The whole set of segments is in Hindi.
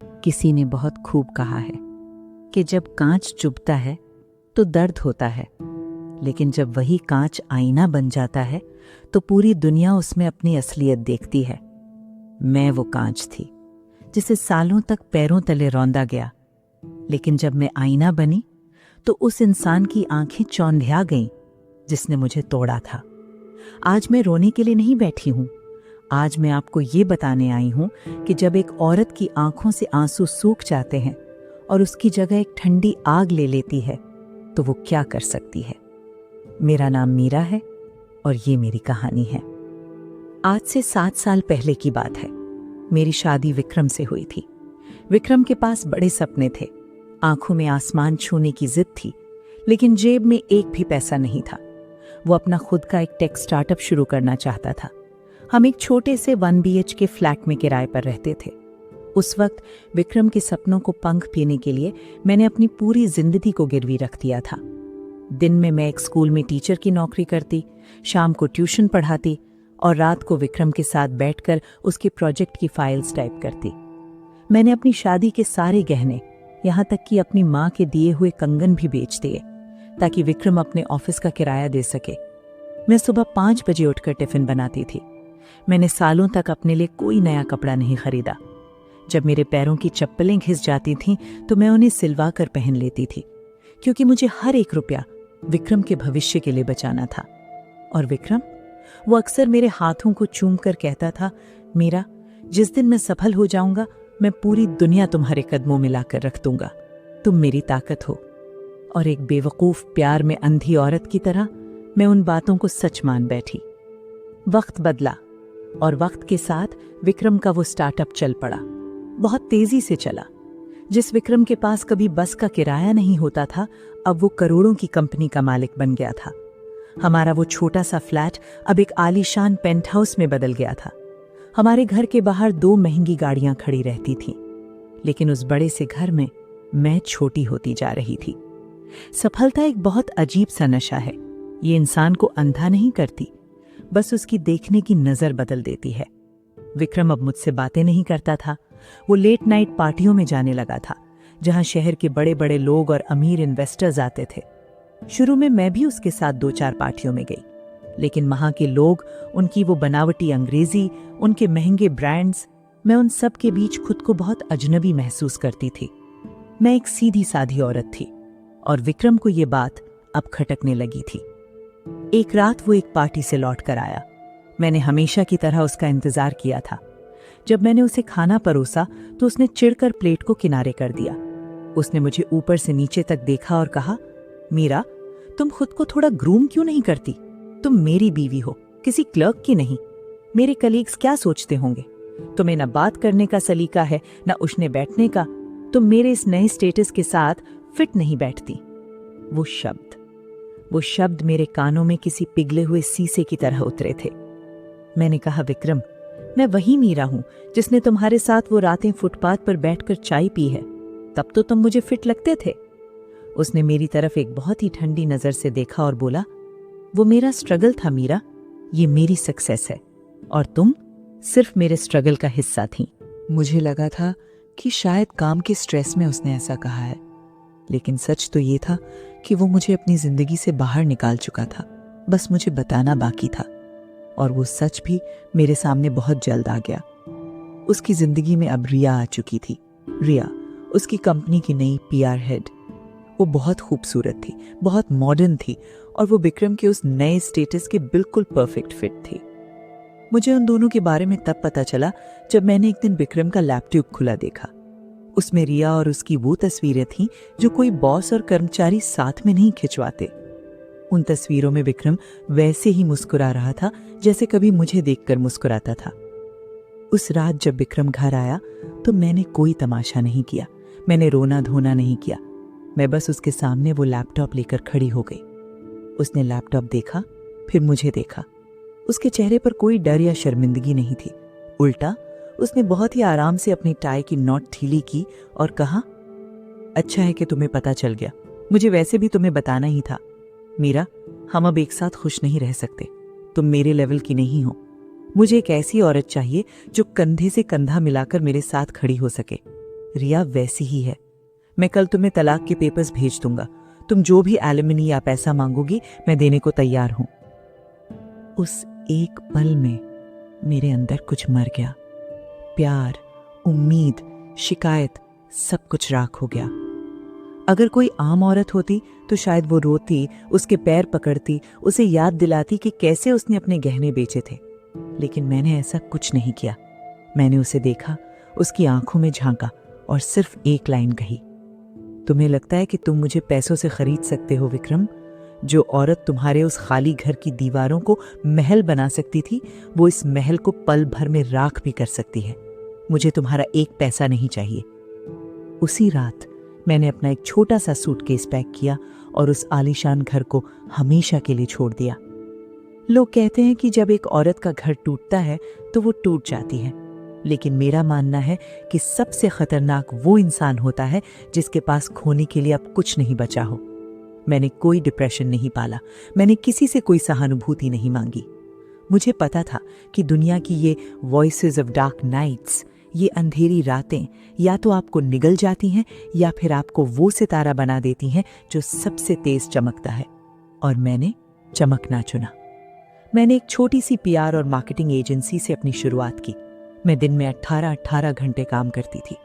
किसी ने बहुत खूब कहा है कि जब कांच चुभता है तो दर्द होता है, लेकिन जब वही कांच आईना बन जाता है तो पूरी दुनिया उसमें अपनी असलियत देखती है। मैं वो कांच थी जिसे सालों तक पैरों तले रौंदा गया, लेकिन जब मैं आईना बनी तो उस इंसान की आंखें चौंधिया गईं जिसने मुझे तोड़ा था। आज मैं रोने के लिए नहीं बैठी हूं, आज मैं आपको ये बताने आई हूं कि जब एक औरत की आंखों से आंसू सूख जाते हैं और उसकी जगह एक ठंडी आग ले लेती है तो वो क्या कर सकती है। मेरा नाम मीरा है और ये मेरी कहानी है। आज से 7 साल पहले की बात है। मेरी शादी विक्रम से हुई थी। विक्रम के पास बड़े सपने थे, आंखों में आसमान छूने की जिद थी, लेकिन जेब में एक भी पैसा नहीं था। वो अपना खुद का एक टेक स्टार्टअप शुरू करना चाहता था। हम एक छोटे से 1 BHK फ्लैट में किराए पर रहते थे। उस वक्त विक्रम के सपनों को पंख पीने के लिए मैंने अपनी पूरी जिंदगी को गिरवी रख दिया था। दिन में मैं एक स्कूल में टीचर की नौकरी करती, शाम को ट्यूशन पढ़ाती और रात को विक्रम के साथ बैठकर उसके प्रोजेक्ट की फाइल्स टाइप करती। मैंने अपनी शादी के सारे गहने, यहाँ तक कि अपनी माँ के दिए हुए कंगन भी बेच दिए ताकि विक्रम अपने ऑफिस का किराया दे सके। मैं सुबह 5 बजे उठकर टिफिन बनाती थी। मैंने सालों तक अपने लिए कोई नया कपड़ा नहीं खरीदा। जब मेरे पैरों की चप्पलें घिस जाती थीं तो मैं उन्हें सिलवा कर पहन लेती थी, क्योंकि मुझे हर एक रुपया विक्रम के भविष्य के लिए बचाना था। और विक्रम, वो अक्सर मेरे हाथों को चूम कर कहता था, मीरा, जिस दिन मैं सफल हो जाऊंगा मैं पूरी दुनिया तुम्हारे कदमों में लाकर रख दूंगा, तुम मेरी ताकत हो। और एक बेवकूफ प्यार में अंधी औरत की तरह मैं उन बातों को सच मान बैठी। वक्त बदला और वक्त के साथ विक्रम का वो स्टार्टअप चल पड़ा। बहुत तेजी से चला। जिस विक्रम के पास कभी बस का किराया नहीं होता था, अब वो करोड़ों की कंपनी का मालिक बन गया था। हमारा वो छोटा सा फ्लैट अब एक आलीशान पेंट हाउस में बदल गया था। हमारे घर के बाहर 2 महंगी गाड़ियां खड़ी रहती थीं, लेकिन उस बड़े से घर में मैं छोटी होती जा रही थी। सफलता एक बहुत अजीब सा नशा है। ये इंसान को अंधा नहीं करती, बस उसकी देखने की नजर बदल देती है। विक्रम अब मुझसे बातें नहीं करता था। वो लेट नाइट पार्टियों में जाने लगा था, जहां शहर के बड़े बड़े लोग और अमीर इन्वेस्टर्स आते थे। शुरू में मैं भी उसके साथ 2-4 पार्टियों में गई, लेकिन वहां के लोग, उनकी वो बनावटी अंग्रेजी, उनके महंगे ब्रांड्स, मैं उन सब के बीच खुद को बहुत अजनबी महसूस करती थी। मैं एक सीधी साधी औरत थी और विक्रम को ये बात अब खटकने लगी थी। एक रात वो एक पार्टी से लौट कर आया। मैंने हमेशा की तरह उसका इंतजार किया था। जब मैंने उसे खाना परोसा तो उसने चिढ़कर प्लेट को किनारे कर दिया। उसने मुझे ऊपर से नीचे तक देखा और कहा, मीरा, तुम खुद को थोड़ा ग्रूम क्यों नहीं करती? तुम मेरी बीवी हो, किसी क्लर्क की नहीं। मेरे कलीग्स क्या सोचते होंगे? तुम्हें न बात करने का सलीका है, न उठने बैठने का। तुम मेरे इस नए स्टेटस के साथ फिट नहीं बैठती। वो शब्द मेरे कानों में किसी पिघले हुए शीशे की तरह उतरे थे। मैंने कहा, विक्रम, मैं वही मीरा हूं जिसने तुम्हारे साथ वो रातें फुटपाथ पर बैठकर चाय पी है। तब तो तुम मुझे फिट लगते थे। उसने मेरी तरफ एक बहुत ही ठंडी नजर से देखा और बोला, वो मेरा स्ट्रगल था मीरा, ये मेरी सक्सेस है और तुम सिर्फ मेरे स्ट्रगल का हिस्सा थी। मुझे लगा था कि शायद काम के स्ट्रेस में उसने ऐसा कहा है, लेकिन सच तो ये था कि वो मुझे अपनी जिंदगी से बाहर निकाल चुका था। बस मुझे बताना बाकी था। और वो सच भी मेरे सामने बहुत जल्द आ गया। उसकी जिंदगी में अब रिया आ चुकी थी। रिया उसकी कंपनी की नई PR हेड। वो बहुत खूबसूरत थी, बहुत मॉडर्न थी और वो विक्रम के उस नए स्टेटस के बिल्कुल परफेक्ट फिट थी। मुझे उन दोनों के बारे में तब पता चला जब मैंने एक दिन विक्रम का लैपटॉप खुला देखा। उसमें रिया और उसकी वो तस्वीरें थीं जो कोई बॉस और कर्मचारी साथ में नहीं खिंचवाते। उन तस्वीरों में विक्रम वैसे ही मुस्कुरा रहा था जैसे कभी मुझे देखकर मुस्कुराता था। उस रात जब विक्रम घर आया तो मैंने कोई तमाशा नहीं किया, मैंने रोना धोना नहीं किया। मैं बस उसके सामने वो लैपटॉप लेकर खड़ी हो गई। उसने लैपटॉप देखा, फिर मुझे देखा। उसके चेहरे पर कोई डर या शर्मिंदगी नहीं थी। उल्टा उसने बहुत ही आराम से अपनी टाई की नॉट ढीली की और कहा, अच्छा है कि तुम्हें पता चल गया। मुझे वैसे भी तुम्हें बताना ही था। मीरा, हम अब एक साथ खुश नहीं रह सकते। तुम मेरे लेवल की नहीं हो। मुझे एक ऐसी औरत चाहिए जो कंधे से कंधा मिलाकर मेरे साथ खड़ी हो सके। रिया वैसी ही है। मैं कल तुम्हें तलाक के पेपर्स भेज दूंगा। तुम जो भी एलिमनी या पैसा मांगोगी मैं देने को तैयार हूं। उस एक पल में मेरे अंदर कुछ मर गया। प्यार, उम्मीद, शिकायत, सब कुछ राख हो गया। अगर कोई आम औरत होती तो शायद वो रोती, उसके पैर पकड़ती, उसे याद दिलाती कि कैसे उसने अपने गहने बेचे थे। लेकिन मैंने ऐसा कुछ नहीं किया। मैंने उसे देखा, उसकी आंखों में झांका और सिर्फ एक लाइन कही, तुम्हें लगता है कि तुम मुझे पैसों से खरीद सकते हो विक्रम? जो औरत तुम्हारे उस खाली घर की दीवारों को महल बना सकती थी, वो इस महल को पल भर में राख भी कर सकती है। मुझे तुम्हारा एक पैसा नहीं चाहिए। उसी रात मैंने अपना एक छोटा सा सूटकेस पैक किया और उस आलीशान घर को हमेशा के लिए छोड़ दिया। लोग कहते हैं कि जब एक औरत का घर टूटता है तो वो टूट जाती है, लेकिन मेरा मानना है कि सबसे खतरनाक वो इंसान होता है जिसके पास खोने के लिए अब कुछ नहीं बचा हो। मैंने कोई डिप्रेशन नहीं पाला, मैंने किसी से कोई सहानुभूति नहीं मांगी। मुझे पता था कि दुनिया की ये वॉइसेस ऑफ डार्क नाइट्स, ये अंधेरी रातें या तो आपको निगल जाती हैं या फिर आपको वो सितारा बना देती हैं जो सबसे तेज चमकता है। और मैंने चमकना चुना। मैंने एक छोटी सी पीआर और मार्केटिंग एजेंसी से अपनी शुरुआत की। मैं दिन में 18 घंटे काम करती थी।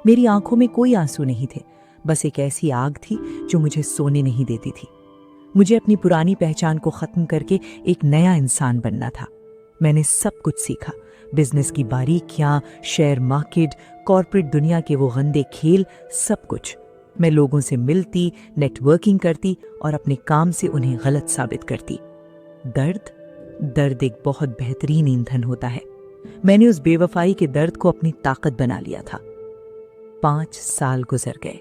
मेरी आंखों में कोई आंसू नहीं थे, बस एक ऐसी आग थी जो मुझे सोने नहीं देती थी। मुझे अपनी पुरानी पहचान को खत्म करके एक नया इंसान बनना था। मैंने सब कुछ सीखा, बिजनेस की बारीकियां, शेयर मार्केट, कॉर्पोरेट दुनिया के वो गंदे खेल, सब कुछ। मैं लोगों से मिलती, नेटवर्किंग करती और अपने काम से उन्हें गलत साबित करती। दर्द एक बहुत बेहतरीन ईंधन होता है। मैंने उस बेवफाई के दर्द को अपनी ताकत बना लिया था। 5 साल गुजर गए।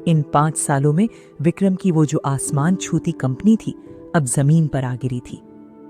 इन 5 सालों में विक्रम की वो जो आसमान छूती कंपनी थी अब जमीन पर आ गिरी थी।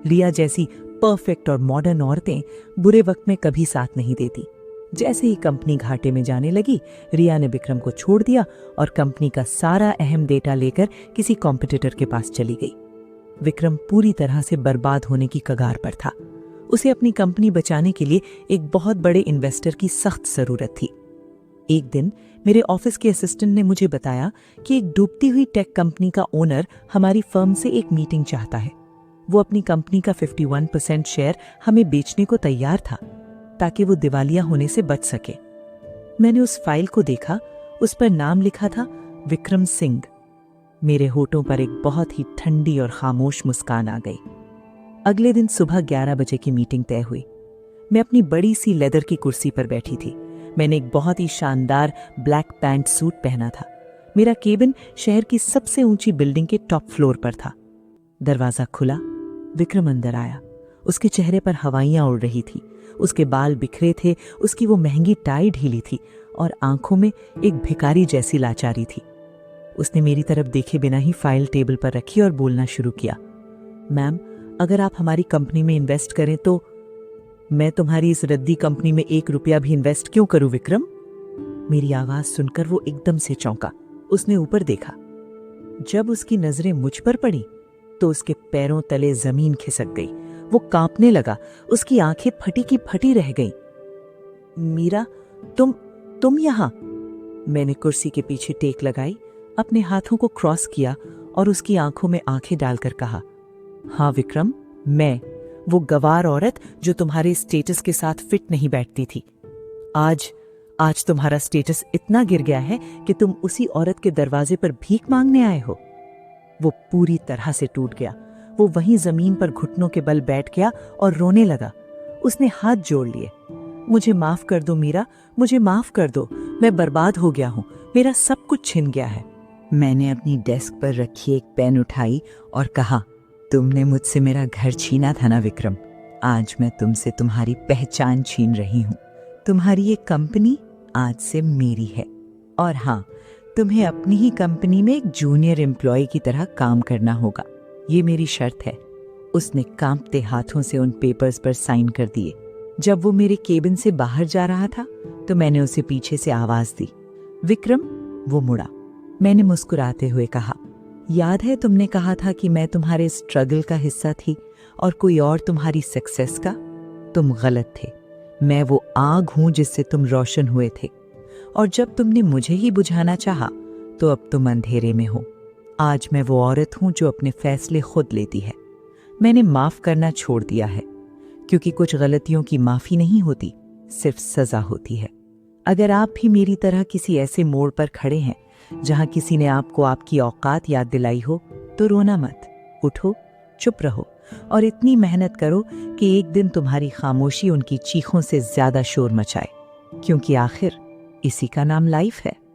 रिया जैसी परफेक्ट और मॉडर्न औरतें बुरे वक्त में कभी साथ नहीं देती। जैसे ही कंपनी घाटे में जाने लगी, रिया ने विक्रम को छोड़ दिया और कंपनी का सारा अहम डेटा लेकर किसी कॉम्पिटिटर के पास चली गई। विक्रम पूरी तरह से बर्बाद होने की कगार पर था। उसे अपनी कंपनी बचाने के लिए एक बहुत बड़े इन्वेस्टर की सख्त जरूरत थी। एक दिन मेरे ऑफिस के असिस्टेंट ने मुझे बताया कि एक डूबती हुई टेक कंपनी का ओनर हमारी फर्म से एक मीटिंग चाहता है। वो अपनी कंपनी का 51% शेयर हमें बेचने को तैयार था ताकि वो दिवालिया होने से बच सके। मैंने उस फाइल को देखा, उस पर नाम लिखा था विक्रम सिंह। मेरे होठों पर एक बहुत ही ठंडी और खामोश मुस्कान आ गई। अगले दिन सुबह 11 बजे की मीटिंग तय हुई। मैं अपनी बड़ी सी लेदर की कुर्सी पर बैठी थी। मैंने एक बहुत ही शानदार ब्लैक पैंट सूट पहना था। मेरा केबिन शहर की सबसे ऊंची बिल्डिंग के टॉप फ्लोर पर था। दरवाजा खुला, विक्रम अंदर आया। उसके चेहरे पर हवाइयां उड़ रही थी, उसके बाल बिखरे थे, उसकी वो महंगी टाई ढीली थी और आंखों में एक भिखारी जैसी लाचारी थी। उसने मेरी तरफ देखे बिना ही फाइल टेबल पर रखी और बोलना शुरू किया, मैम, अगर आप हमारी कंपनी में इन्वेस्ट करें तो। मैं तुम्हारी इस रद्दी कंपनी में 1 रुपया भी इन्वेस्ट क्यों करूं विक्रम? मेरी आवाज सुनकर वो एकदम से चौंका। उसने ऊपर देखा। जब उसकी नजरें मुझ पर पड़ी तो उसके पैरों तले जमीन खिसक गई। वो कांपने लगा, उसकी आंखें फटी की फटी रह गईं। मीरा, तुम यहां? मैंने कुर्सी के पीछे टेक लगाई, अपने हाथों को क्रॉस किया और उसकी आंखों में आंखें डालकर कहा, हाँ विक्रम, मैं, वो गवार औरत जो तुम्हारे स्टेटस के साथ फिट नहीं बैठती थी। आज तुम्हारा स्टेटस इतना गिर गया है कि तुम उसी औरत के दरवाजे पर भीख मांगने आए हो। वो पूरी तरह से टूट गया। वो वहीं जमीन पर घुटनों के बल बैठ गया और रोने लगा। उसने हाथ जोड़ लिए। मुझे माफ कर दो मीरा, मुझे माफ कर दो, मैं बर्बाद हो गया हूं, मेरा सब कुछ छिन गया है। मैंने अपनी डेस्क पर रखी एक पेन उठाई और कहा, तुमने मुझसे मेरा घर छीना था ना विक्रम, आज मैं तुमसे तुम्हारी पहचान छीन रही हूं। तुम्हारी ये कंपनी आज से मेरी है और हाँ, तुम्हें अपनी ही कंपनी में एक जूनियर एम्प्लॉय की तरह काम करना होगा, ये मेरी शर्त है। उसने कांपते हाथों से उन पेपर्स पर साइन कर दिए। जब वो मेरे केबिन से बाहर जा रहा था तो मैंने उसे पीछे से आवाज दी, विक्रम। वो मुड़ा। मैंने मुस्कुराते हुए कहा, याद है तुमने कहा था कि मैं तुम्हारे स्ट्रगल का हिस्सा थी और कोई और तुम्हारी सक्सेस का? तुम गलत थे। मैं वो आग हूं जिससे तुम रोशन हुए थे। और जब तुमने मुझे ही बुझाना चाहा तो अब तुम अंधेरे में हो। आज मैं वो औरत हूं जो अपने फैसले खुद लेती है। मैंने माफ करना छोड़ दिया है, क्योंकि कुछ गलतियों की माफी नहीं होती, सिर्फ सजा होती है। अगर आप भी मेरी तरह किसी ऐसे मोड़ पर खड़े हैं जहां किसी ने आपको आपकी औकात याद दिलाई हो, तो रोना मत, उठो, चुप रहो और इतनी मेहनत करो कि एक दिन तुम्हारी खामोशी उनकी चीखों से ज्यादा शोर मचाए, क्योंकि आखिर इसी का नाम लाइफ है।